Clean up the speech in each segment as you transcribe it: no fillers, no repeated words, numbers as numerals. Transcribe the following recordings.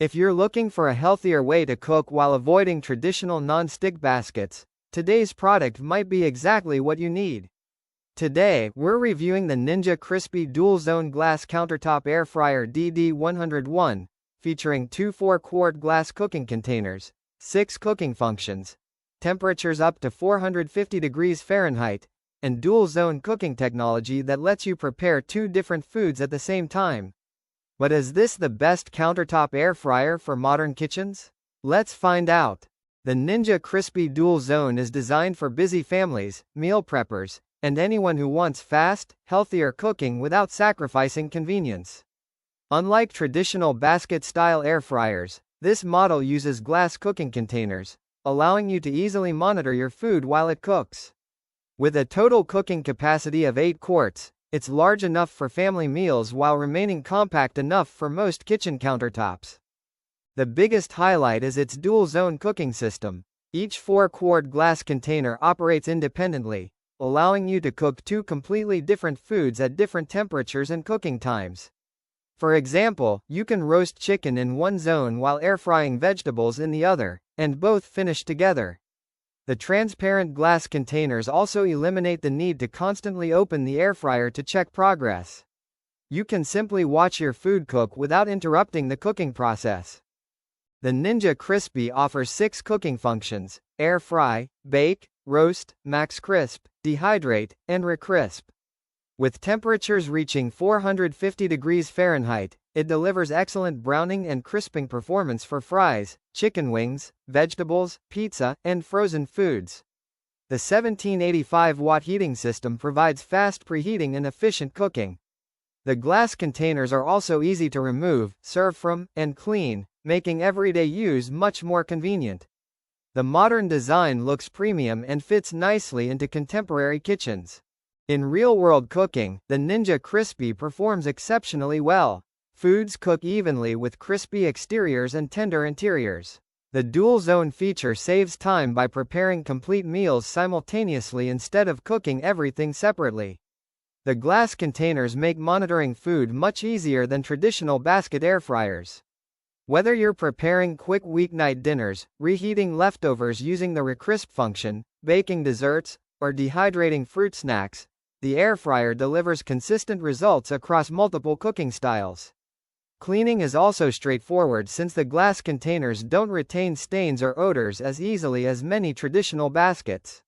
If you're looking for a healthier way to cook while avoiding traditional non-stick baskets, today's product might be exactly what you need. Today, we're reviewing the Ninja Crispi DualZone Glass Countertop Air Fryer DD101, featuring two 4-quart glass cooking containers, 6 cooking functions, temperatures up to 450 degrees Fahrenheit, and dual-zone cooking technology that lets you prepare 2 different foods at the same time. But is this the best countertop air fryer for modern kitchens? Let's find out. The Ninja Crispi DualZone is designed for busy families, meal preppers, and anyone who wants fast, healthier cooking without sacrificing convenience. Unlike traditional basket-style air fryers, this model uses glass cooking containers, allowing you to easily monitor your food while it cooks. With a total cooking capacity of 8 quarts, it's large enough for family meals while remaining compact enough for most kitchen countertops. The biggest highlight is its dual-zone cooking system. Each 4-quart glass container operates independently, allowing you to cook 2 completely different foods at different temperatures and cooking times. For example, you can roast chicken in one zone while air-frying vegetables in the other, and both finish together. The transparent glass containers also eliminate the need to constantly open the air fryer to check progress. You can simply watch your food cook without interrupting the cooking process. The Ninja Crispi offers 6 cooking functions: air fry, bake, roast, max crisp, dehydrate, and recrisp. With temperatures reaching 450 degrees Fahrenheit, it delivers excellent browning and crisping performance for fries, chicken wings, vegetables, pizza, and frozen foods. The 1785-watt heating system provides fast preheating and efficient cooking. The glass containers are also easy to remove, serve from, and clean, making everyday use much more convenient. The modern design looks premium and fits nicely into contemporary kitchens. In real-world cooking, the Ninja Crispi performs exceptionally well. Foods cook evenly with crispy exteriors and tender interiors. The dual-zone feature saves time by preparing complete meals simultaneously instead of cooking everything separately. The glass containers make monitoring food much easier than traditional basket air fryers. Whether you're preparing quick weeknight dinners, reheating leftovers using the recrisp function, baking desserts, or dehydrating fruit snacks, the air fryer delivers consistent results across multiple cooking styles. Cleaning is also straightforward since the glass containers don't retain stains or odors as easily as many traditional baskets.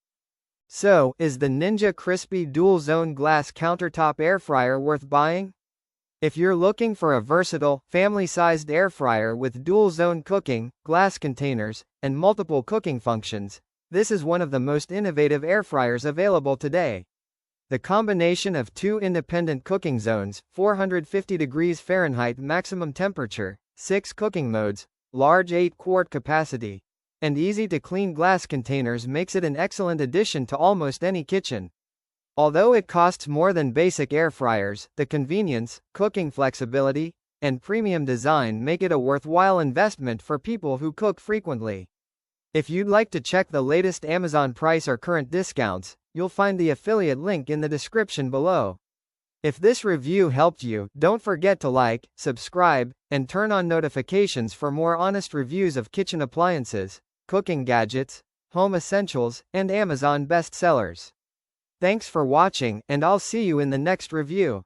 So, is the Ninja Crispi DualZone Glass Countertop Air Fryer worth buying? If you're looking for a versatile, family-sized air fryer with dual-zone cooking, glass containers, and multiple cooking functions, this is one of the most innovative air fryers available today. The combination of 2 independent cooking zones, 450 degrees Fahrenheit maximum temperature, 6 cooking modes, large 8-quart capacity, and easy-to-clean glass containers makes it an excellent addition to almost any kitchen. Although it costs more than basic air fryers, the convenience, cooking flexibility, and premium design make it a worthwhile investment for people who cook frequently. If you'd like to check the latest Amazon price or current discounts, you'll find the affiliate link in the description below. If this review helped you, don't forget to like, subscribe, and turn on notifications for more honest reviews of kitchen appliances, cooking gadgets, home essentials, and Amazon bestsellers. Thanks for watching, and I'll see you in the next review.